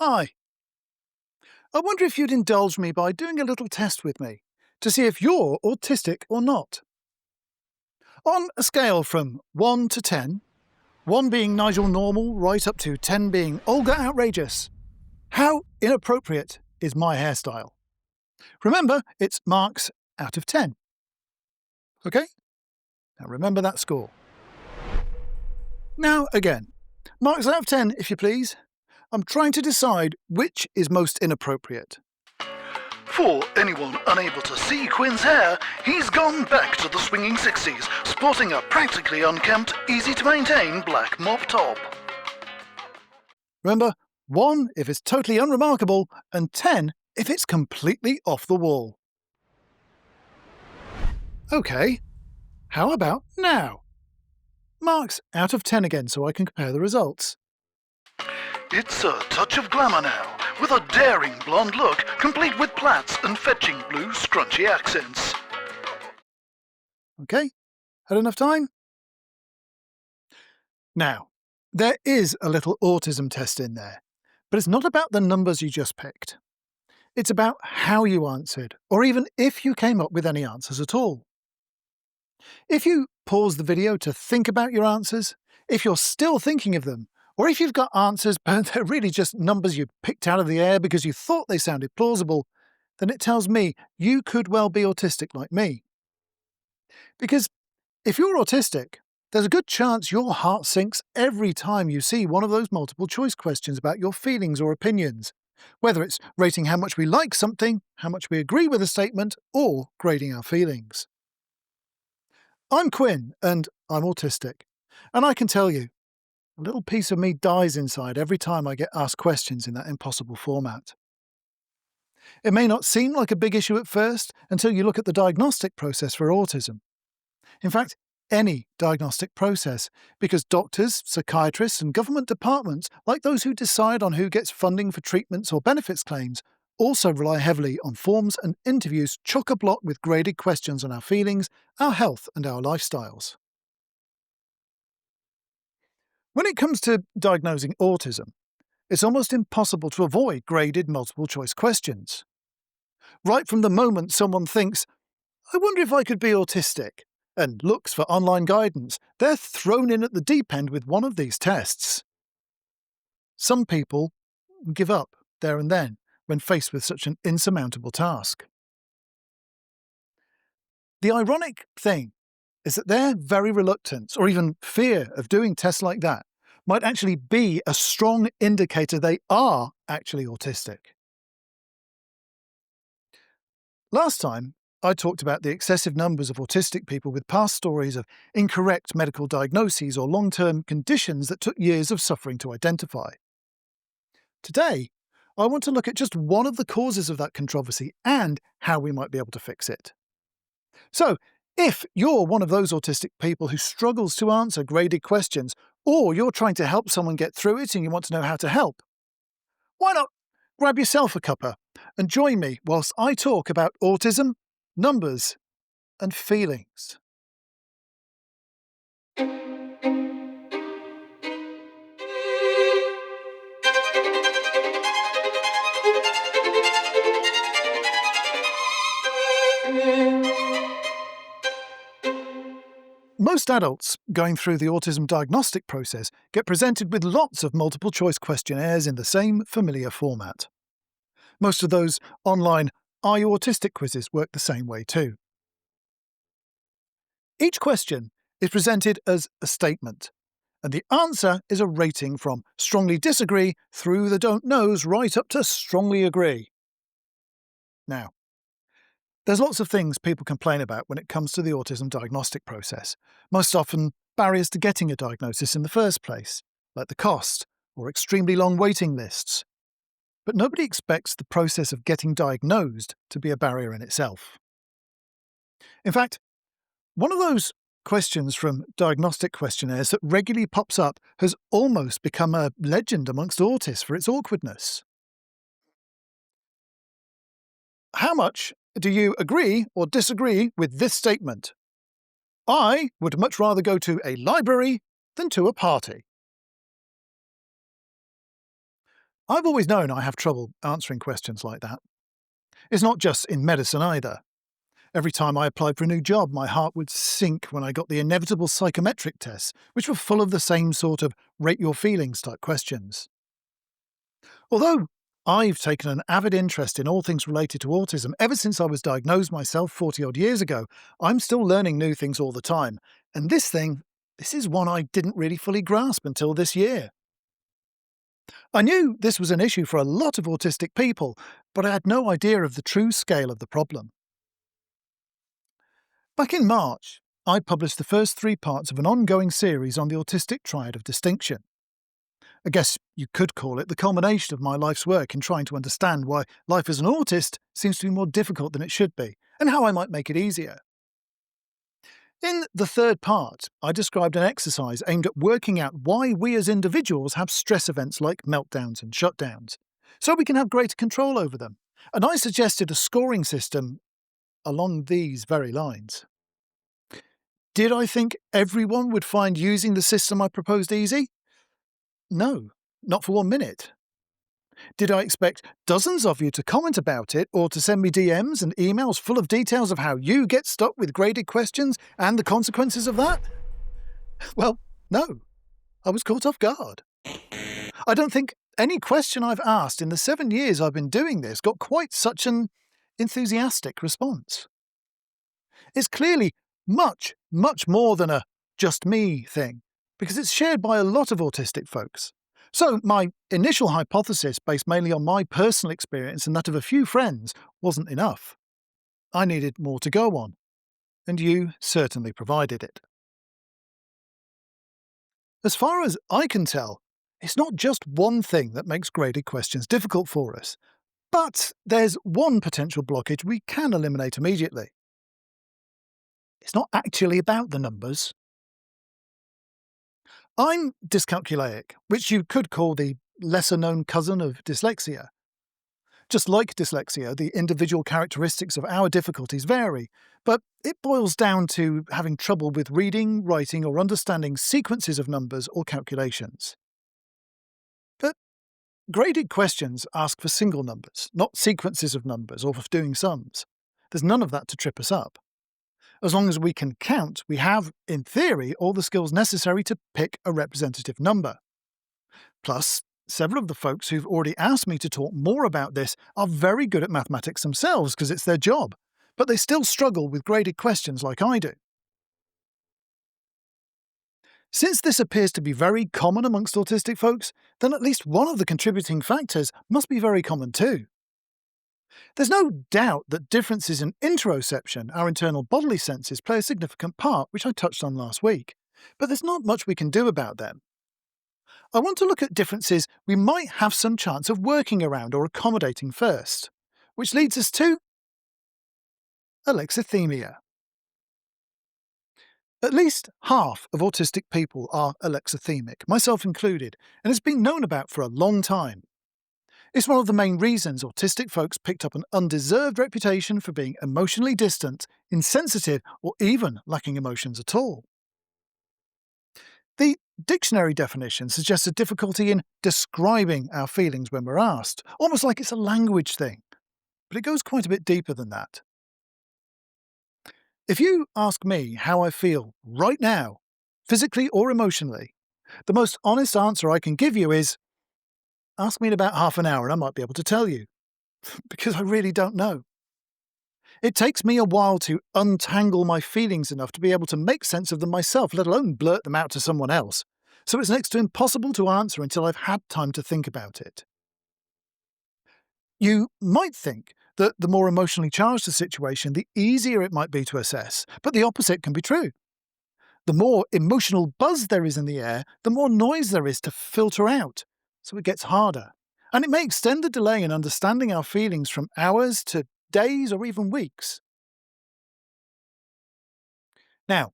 Hi. I wonder if you'd indulge me by doing a little test with me to see if you're autistic or not. On a scale from 1 to 10, 1 being Nigel normal, right up to 10 being Olga outrageous, how inappropriate is my hairstyle? Remember, it's marks out of 10. OK? Now remember that score. Now again, marks out of 10, if you please. I'm trying to decide which is most inappropriate. For anyone unable to see Quinn's hair, he's gone back to the swinging 60s, sporting a practically unkempt, easy-to-maintain black mop top. Remember, 1 if it's totally unremarkable, and 10 if it's completely off the wall. OK, how about now? Marks out of 10 again so I can compare the results. It's a touch of glamour now, with a daring blonde look, complete with plaits and fetching blue scrunchy accents. OK, had enough time? Now, there is a little autism test in there, but it's not about the numbers you just picked. It's about how you answered, or even if you came up with any answers at all. If you pause the video to think about your answers, if you're still thinking of them, or if you've got answers but they're really just numbers you picked out of the air because you thought they sounded plausible, then it tells me you could well be autistic like me. Because if you're autistic, there's a good chance your heart sinks every time you see one of those multiple choice questions about your feelings or opinions, whether it's rating how much we like something, how much we agree with a statement, or grading our feelings. I'm Quinn, and I'm autistic, and I can tell you, a little piece of me dies inside every time I get asked questions in that impossible format. It may not seem like a big issue at first until you look at the diagnostic process for autism. In fact, any diagnostic process, because doctors, psychiatrists and government departments, like those who decide on who gets funding for treatments or benefits claims, also rely heavily on forms and interviews chock-a-block with graded questions on our feelings, our health and our lifestyles. When it comes to diagnosing autism, it's almost impossible to avoid graded multiple-choice questions. Right from the moment someone thinks, I wonder if I could be autistic, and looks for online guidance, they're thrown in at the deep end with one of these tests. Some people give up there and then when faced with such an insurmountable task. The ironic thing is that their very reluctance or even fear of doing tests like that might actually be a strong indicator they are actually autistic. Last time, I talked about the excessive numbers of autistic people with past stories of incorrect medical diagnoses or long-term conditions that took years of suffering to identify. Today, I want to look at just one of the causes of that controversy and how we might be able to fix it. So, if you're one of those autistic people who struggles to answer graded questions, or you're trying to help someone get through it and you want to know how to help, why not grab yourself a cuppa and join me whilst I talk about autism, numbers, and feelings. Most adults going through the autism diagnostic process get presented with lots of multiple-choice questionnaires in the same familiar format. Most of those online Are You Autistic quizzes work the same way too. Each question is presented as a statement, and the answer is a rating from strongly disagree through the don't knows right up to strongly agree. Now, there's lots of things people complain about when it comes to the autism diagnostic process, most often barriers to getting a diagnosis in the first place, like the cost or extremely long waiting lists. But nobody expects the process of getting diagnosed to be a barrier in itself. In fact, one of those questions from diagnostic questionnaires that regularly pops up has almost become a legend amongst autists for its awkwardness. How much do you agree or disagree with this statement? I would much rather go to a library than to a party. I've always known I have trouble answering questions like that. It's not just in medicine either. Every time I applied for a new job, my heart would sink when I got the inevitable psychometric tests, which were full of the same sort of rate your feelings type questions. Although I've taken an avid interest in all things related to autism ever since I was diagnosed myself 40 odd years ago, I'm still learning new things all the time. And this is one I didn't really fully grasp until this year. I knew this was an issue for a lot of autistic people, but I had no idea of the true scale of the problem. Back in March, I published the first 3 parts of an ongoing series on the Autistic Triad of Distinction. I guess you could call it the culmination of my life's work in trying to understand why life as an autist seems to be more difficult than it should be, and how I might make it easier. In the 3rd part, I described an exercise aimed at working out why we as individuals have stress events like meltdowns and shutdowns, so we can have greater control over them, and I suggested a scoring system along these very lines. Did I think everyone would find using the system I proposed easy? No, not for 1 minute. Did I expect dozens of you to comment about it or to send me DMs and emails full of details of how you get stuck with graded questions and the consequences of that? Well, no. I was caught off guard. I don't think any question I've asked in the 7 years I've been doing this got quite such an enthusiastic response. It's clearly much, much more than a just me thing, because it's shared by a lot of autistic folks. So my initial hypothesis, based mainly on my personal experience and that of a few friends, wasn't enough. I needed more to go on, and you certainly provided it. As far as I can tell, it's not just one thing that makes graded questions difficult for us, but there's one potential blockage we can eliminate immediately. It's not actually about the numbers. I'm dyscalculic, which you could call the lesser-known cousin of dyslexia. Just like dyslexia, the individual characteristics of our difficulties vary, but it boils down to having trouble with reading, writing, or understanding sequences of numbers or calculations. But graded questions ask for single numbers, not sequences of numbers or for doing sums. There's none of that to trip us up. As long as we can count, we have, in theory, all the skills necessary to pick a representative number. Plus, several of the folks who've already asked me to talk more about this are very good at mathematics themselves because it's their job, but they still struggle with graded questions like I do. Since this appears to be very common amongst autistic folks, then at least one of the contributing factors must be very common too. There's no doubt that differences in interoception, our internal bodily senses, play a significant part, which I touched on last week, but there's not much we can do about them. I want to look at differences we might have some chance of working around or accommodating first, which leads us to alexithymia. At least half of autistic people are alexithymic, myself included, and it's been known about for a long time. It's one of the main reasons autistic folks picked up an undeserved reputation for being emotionally distant, insensitive, or even lacking emotions at all. The dictionary definition suggests a difficulty in describing our feelings when we're asked, almost like it's a language thing, but it goes quite a bit deeper than that. If you ask me how I feel right now, physically or emotionally, the most honest answer I can give you is, ask me in about half an hour and I might be able to tell you, because I really don't know. It takes me a while to untangle my feelings enough to be able to make sense of them myself, let alone blurt them out to someone else, so it's next to impossible to answer until I've had time to think about it. You might think that the more emotionally charged the situation, the easier it might be to assess, but the opposite can be true. The more emotional buzz there is in the air, the more noise there is to filter out, so it gets harder. And it may extend the delay in understanding our feelings from hours to days or even weeks. Now,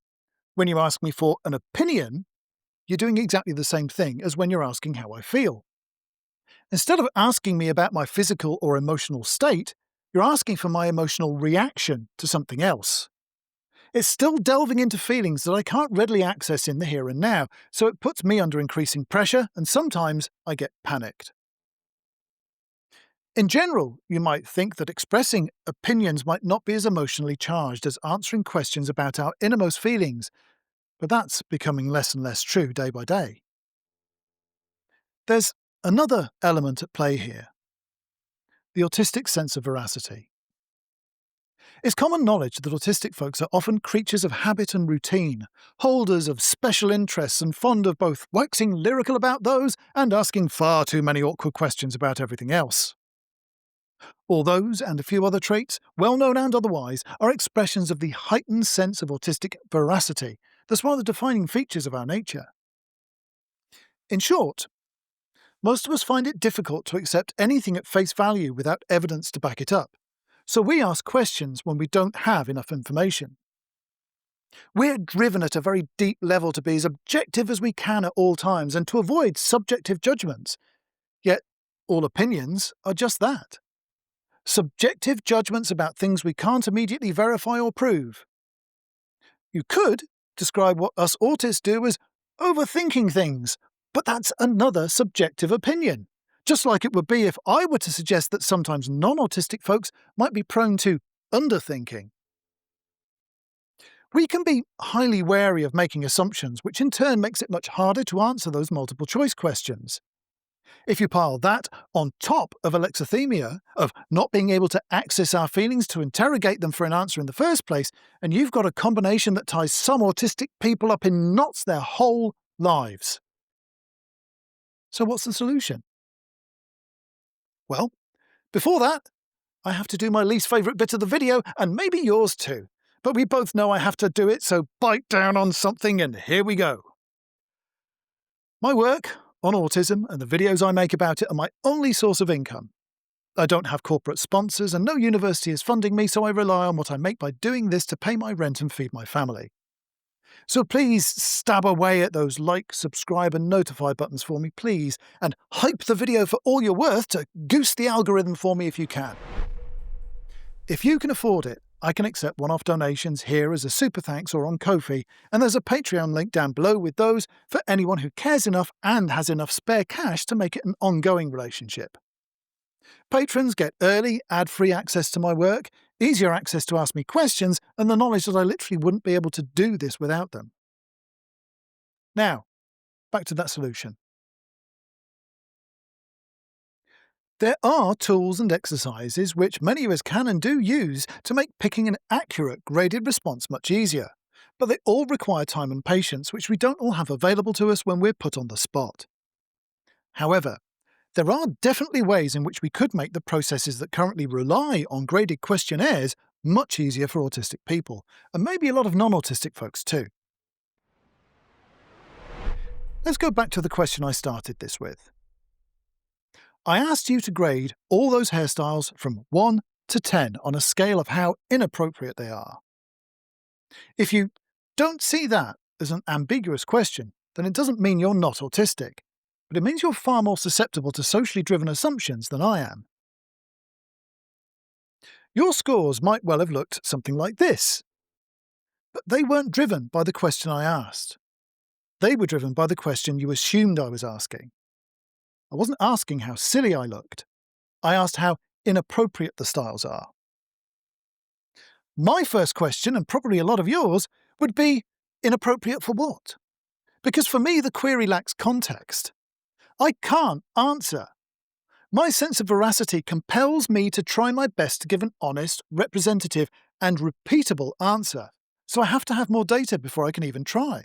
when you ask me for an opinion, you're doing exactly the same thing as when you're asking how I feel. Instead of asking me about my physical or emotional state, you're asking for my emotional reaction to something else. It's still delving into feelings that I can't readily access in the here and now, so it puts me under increasing pressure and sometimes I get panicked. In general, you might think that expressing opinions might not be as emotionally charged as answering questions about our innermost feelings, but that's becoming less and less true day by day. There's another element at play here: the autistic sense of veracity. It's common knowledge that autistic folks are often creatures of habit and routine, holders of special interests and fond of both waxing lyrical about those and asking far too many awkward questions about everything else. All those, and a few other traits, well known and otherwise, are expressions of the heightened sense of autistic veracity that's one of the defining features of our nature. In short, most of us find it difficult to accept anything at face value without evidence to back it up, so we ask questions when we don't have enough information. We're driven at a very deep level to be as objective as we can at all times and to avoid subjective judgments, yet all opinions are just that: subjective judgments about things we can't immediately verify or prove. You could describe what us autists do as overthinking things, but that's another subjective opinion. Just like it would be if I were to suggest that sometimes non-autistic folks might be prone to underthinking. We can be highly wary of making assumptions, which in turn makes it much harder to answer those multiple choice questions. If you pile that on top of alexithymia, of not being able to access our feelings to interrogate them for an answer in the first place, and you've got a combination that ties some autistic people up in knots their whole lives. So what's the solution? Well, before that, I have to do my least favourite bit of the video, and maybe yours too. But we both know I have to do it, so bite down on something and here we go. My work on autism and the videos I make about it are my only source of income. I don't have corporate sponsors and no university is funding me, so I rely on what I make by doing this to pay my rent and feed my family. So please stab away at those like, subscribe and notify buttons for me, please, and hype the video for all you're worth to goose the algorithm for me if you can. If you can afford it, I can accept one-off donations here as a super thanks or on Ko-fi, and there's a Patreon link down below with those for anyone who cares enough and has enough spare cash to make it an ongoing relationship. Patrons get early, ad-free access to my work, easier access to ask me questions, and the knowledge that I literally wouldn't be able to do this without them. Now, back to that solution. There are tools and exercises which many of us can and do use to make picking an accurate graded response much easier, but they all require time and patience, which we don't all have available to us when we're put on the spot. However, there are definitely ways in which we could make the processes that currently rely on graded questionnaires much easier for autistic people, and maybe a lot of non-autistic folks too. Let's go back to the question I started this with. I asked you to grade all those hairstyles from 1 to 10 on a scale of how inappropriate they are. If you don't see that as an ambiguous question, then it doesn't mean you're not autistic, but it means you're far more susceptible to socially driven assumptions than I am. Your scores might well have looked something like this, but they weren't driven by the question I asked. They were driven by the question you assumed I was asking. I wasn't asking how silly I looked. I asked how inappropriate the styles are. My first question, and probably a lot of yours, would be inappropriate for what? Because for me, the query lacks context. I can't answer. My sense of veracity compels me to try my best to give an honest, representative, and repeatable answer, so I have to have more data before I can even try.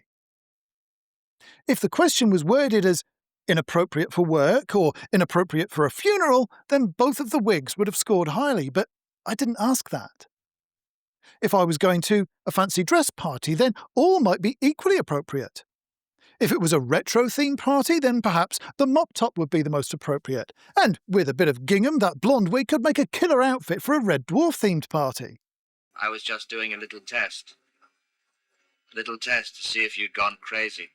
If the question was worded as inappropriate for work or inappropriate for a funeral, then both of the wigs would have scored highly, but I didn't ask that. If I was going to a fancy dress party, then all might be equally appropriate. If it was a retro-themed party, then perhaps the mop top would be the most appropriate, and with a bit of gingham, that blonde wig could make a killer outfit for a Red Dwarf-themed party. I was just doing a little test. A little test to see if you'd gone crazy.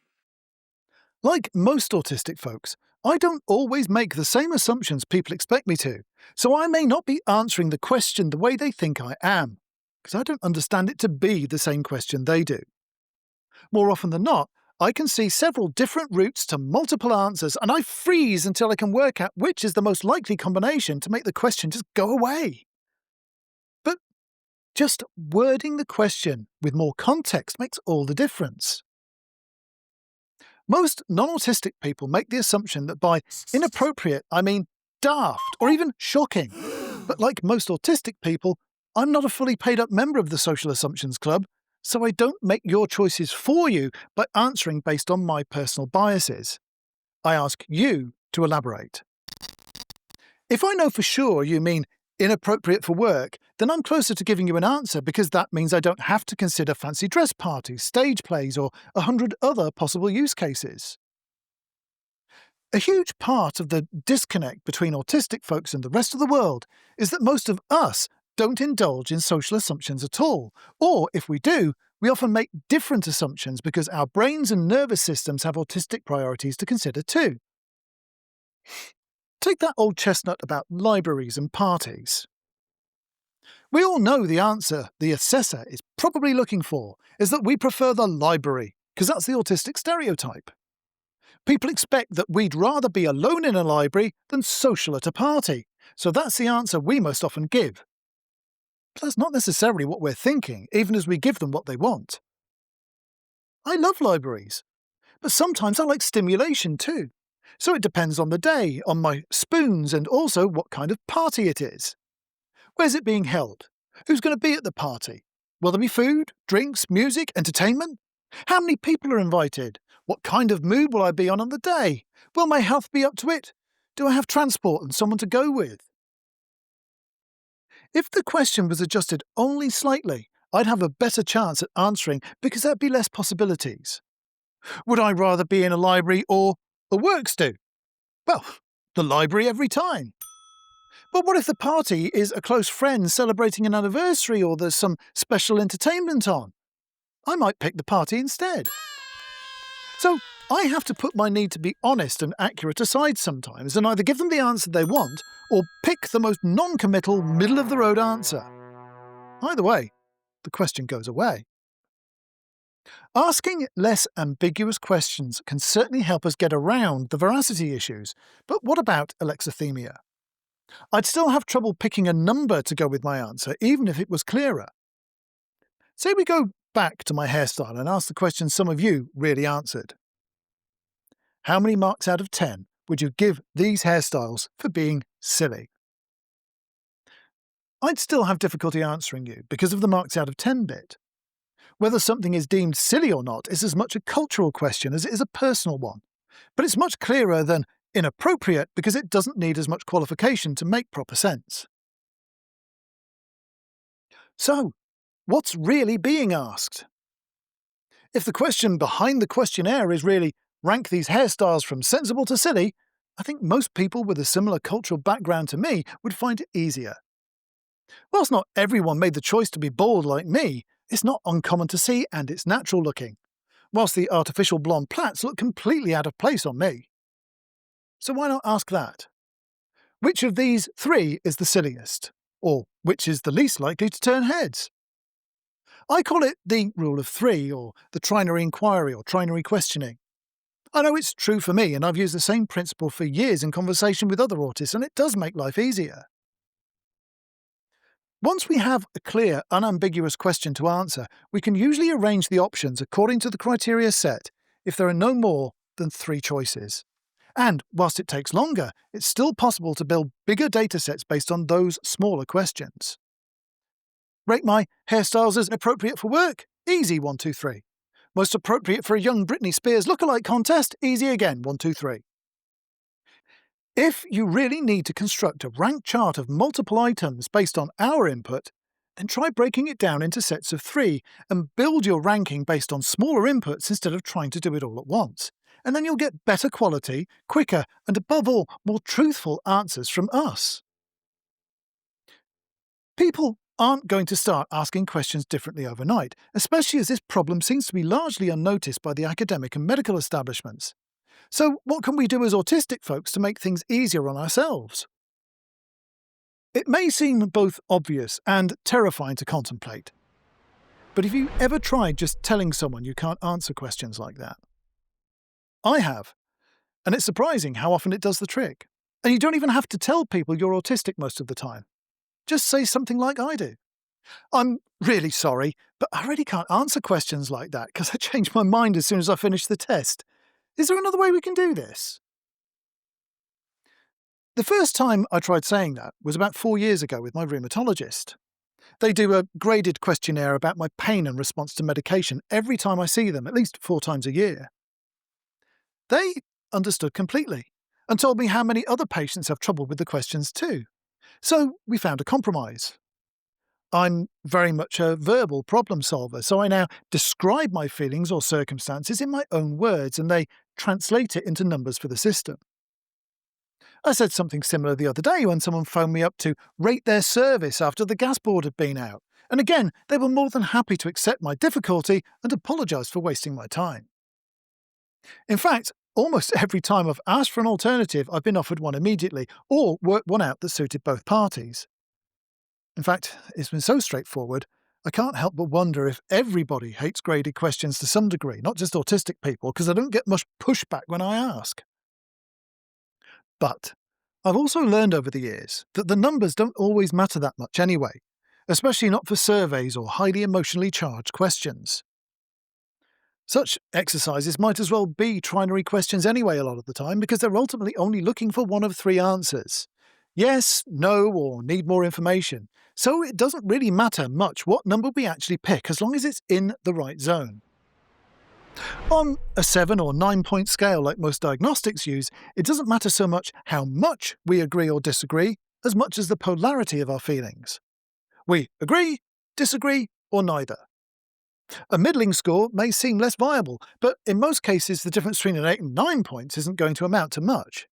Like most autistic folks, I don't always make the same assumptions people expect me to, so I may not be answering the question the way they think I am, because I don't understand it to be the same question they do. More often than not, I can see several different routes to multiple answers, and I freeze until I can work out which is the most likely combination to make the question just go away. But just wording the question with more context makes all the difference. Most non-autistic people make the assumption that by inappropriate, I mean daft or even shocking. But like most autistic people, I'm not a fully paid-up member of the Social Assumptions Club, so I don't make your choices for you by answering based on my personal biases. I ask you to elaborate. If I know for sure you mean inappropriate for work, then I'm closer to giving you an answer because that means I don't have to consider fancy dress parties, stage plays, or 100 other possible use cases. A huge part of the disconnect between autistic folks and the rest of the world is that most of us don't indulge in social assumptions at all, or if we do, we often make different assumptions because our brains and nervous systems have autistic priorities to consider too. Take that old chestnut about libraries and parties. We all know the answer the assessor is probably looking for is that we prefer the library, because that's the autistic stereotype. People expect that we'd rather be alone in a library than social at a party, so that's the answer we most often give. But that's not necessarily what we're thinking, even as we give them what they want. I love libraries, but sometimes I like stimulation too. So it depends on the day, on my spoons, and also what kind of party it is. Where's it being held? Who's going to be at the party? Will there be food, drinks, music, entertainment? How many people are invited? What kind of mood will I be on the day? Will my health be up to it? Do I have transport and someone to go with? If the question was adjusted only slightly, I'd have a better chance at answering because there'd be less possibilities. Would I rather be in a library or a works do? Well, the library every time. But what if the party is a close friend celebrating an anniversary or there's some special entertainment on? I might pick the party instead. So I have to put my need to be honest and accurate aside sometimes and either give them the answer they want or pick the most non-committal, middle-of-the-road answer. Either way, the question goes away. Asking less ambiguous questions can certainly help us get around the veracity issues, but what about alexithymia? I'd still have trouble picking a number to go with my answer, even if it was clearer. Say we go back to my hairstyle and ask the question some of you really answered. How many marks out of 10 would you give these hairstyles for being silly? I'd still have difficulty answering you because of the marks out of 10 bit. Whether something is deemed silly or not is as much a cultural question as it is a personal one, but it's much clearer than inappropriate because it doesn't need as much qualification to make proper sense. So, what's really being asked? If the question behind the questionnaire is really rank these hairstyles from sensible to silly, I think most people with a similar cultural background to me would find it easier. Whilst not everyone made the choice to be bald like me, it's not uncommon to see and it's natural looking, whilst the artificial blonde plaits look completely out of place on me. So why not ask that? Which of these three is the silliest? Or which is the least likely to turn heads? I call it the rule of three, or the trinary inquiry, or trinary questioning. I know it's true for me, and I've used the same principle for years in conversation with other autists, and it does make life easier. Once we have a clear, unambiguous question to answer, we can usually arrange the options according to the criteria set if there are no more than 3 choices. And whilst it takes longer, it's still possible to build bigger datasets based on those smaller questions. Rate my hairstyles as appropriate for work? Easy, 1, 2, 3. Most appropriate for a young Britney Spears lookalike contest? Easy again, 1, 2, 3. If you really need to construct a rank chart of multiple items based on our input, then try breaking it down into sets of 3 and build your ranking based on smaller inputs instead of trying to do it all at once. And then you'll get better quality, quicker, and above all, more truthful answers from us. People aren't going to start asking questions differently overnight, especially as this problem seems to be largely unnoticed by the academic and medical establishments. So what can we do as autistic folks to make things easier on ourselves? It may seem both obvious and terrifying to contemplate. But have you ever tried just telling someone you can't answer questions like that? I have, and it's surprising how often it does the trick. And you don't even have to tell people you're autistic most of the time. Just say something like I do. I'm really sorry, but I really can't answer questions like that because I change my mind as soon as I finish the test. Is there another way we can do this? The first time I tried saying that was about 4 years ago with my rheumatologist. They do a graded questionnaire about my pain and response to medication every time I see them, at least 4 times a year. They understood completely and told me how many other patients have trouble with the questions too. So we found a compromise. I'm very much a verbal problem solver, so I now describe my feelings or circumstances in my own words and they translate it into numbers for the system. I said something similar the other day when someone phoned me up to rate their service after the gas board had been out. And again, they were more than happy to accept my difficulty and apologise for wasting my time. In fact, almost every time I've asked for an alternative, I've been offered one immediately, or worked one out that suited both parties. In fact, it's been so straightforward, I can't help but wonder if everybody hates graded questions to some degree, not just autistic people, because I don't get much pushback when I ask. But I've also learned over the years that the numbers don't always matter that much anyway, especially not for surveys or highly emotionally charged questions. Such exercises might as well be trinary questions anyway a lot of the time because they're ultimately only looking for one of 3 answers. Yes, no, or need more information. So it doesn't really matter much what number we actually pick as long as it's in the right zone. On a 7 or 9 point scale like most diagnostics use, it doesn't matter so much how much we agree or disagree as much as the polarity of our feelings. We agree, disagree, or neither. A middling score may seem less viable, but in most cases the difference between an 8 and 9 points isn't going to amount to much.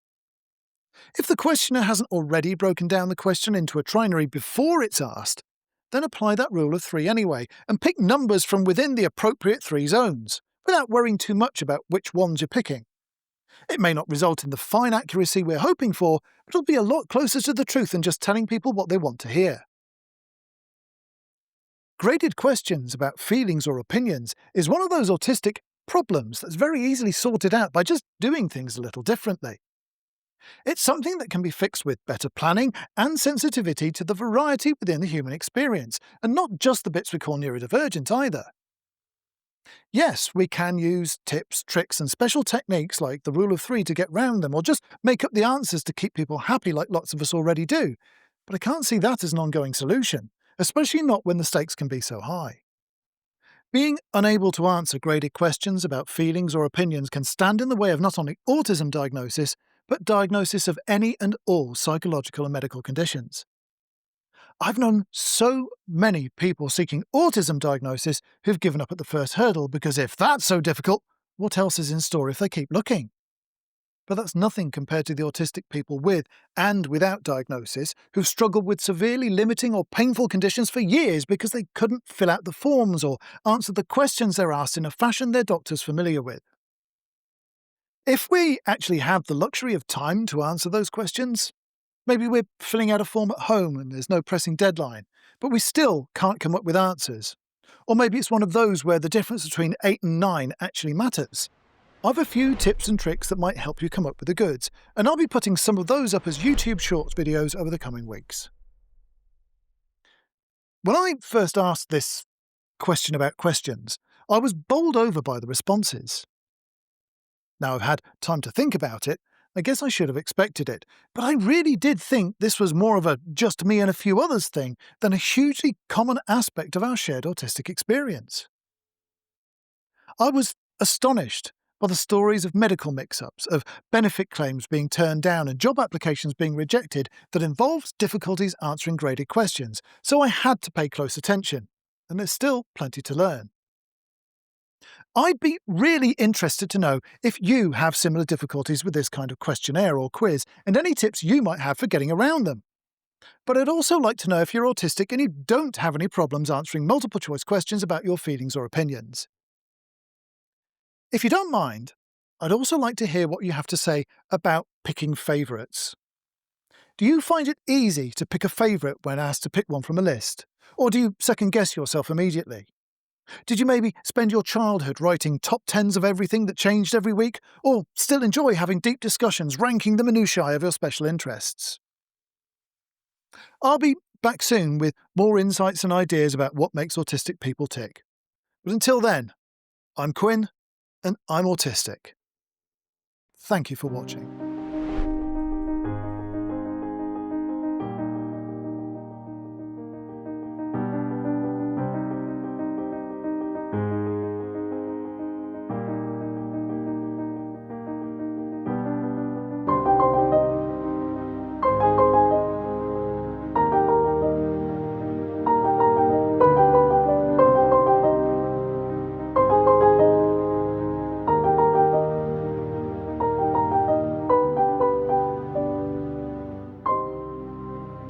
If the questioner hasn't already broken down the question into a trinary before it's asked, then apply that rule of 3 anyway, and pick numbers from within the appropriate 3 zones, without worrying too much about which ones you're picking. It may not result in the fine accuracy we're hoping for, but it'll be a lot closer to the truth than just telling people what they want to hear. Graded questions about feelings or opinions is one of those autistic problems that's very easily sorted out by just doing things a little differently. It's something that can be fixed with better planning and sensitivity to the variety within the human experience, and not just the bits we call neurodivergent either. Yes, we can use tips, tricks, and special techniques like the rule of 3 to get round them, or just make up the answers to keep people happy like lots of us already do. But I can't see that as an ongoing solution, especially not when the stakes can be so high. Being unable to answer graded questions about feelings or opinions can stand in the way of not only autism diagnosis, but diagnosis of any and all psychological and medical conditions. I've known so many people seeking autism diagnosis who've given up at the first hurdle because if that's so difficult, what else is in store if they keep looking? But that's nothing compared to the autistic people with and without diagnosis who've struggled with severely limiting or painful conditions for years because they couldn't fill out the forms or answer the questions they're asked in a fashion their doctor's familiar with. If we actually have the luxury of time to answer those questions, maybe we're filling out a form at home and there's no pressing deadline, but we still can't come up with answers. Or maybe it's one of those where the difference between 8 and 9 actually matters. I've a few tips and tricks that might help you come up with the goods, and I'll be putting some of those up as YouTube Shorts videos over the coming weeks. When I first asked this question about questions, I was bowled over by the responses. Now I've had time to think about it, I guess I should have expected it, but I really did think this was more of a just me and a few others thing than a hugely common aspect of our shared autistic experience. I was astonished by the stories of medical mix-ups, of benefit claims being turned down and job applications being rejected that involved difficulties answering graded questions, so I had to pay close attention, and there's still plenty to learn. I'd be really interested to know if you have similar difficulties with this kind of questionnaire or quiz, and any tips you might have for getting around them. But I'd also like to know if you're autistic and you don't have any problems answering multiple choice questions about your feelings or opinions. If you don't mind, I'd also like to hear what you have to say about picking favourites. Do you find it easy to pick a favourite when asked to pick one from a list? Or do you second-guess yourself immediately? Did you maybe spend your childhood writing top tens of everything that changed every week, or still enjoy having deep discussions ranking the minutiae of your special interests? I'll be back soon with more insights and ideas about what makes autistic people tick. But until then, I'm Quinn, and I'm autistic. Thank you for watching.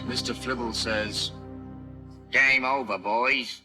Mr. Flibble says, "Game over, boys."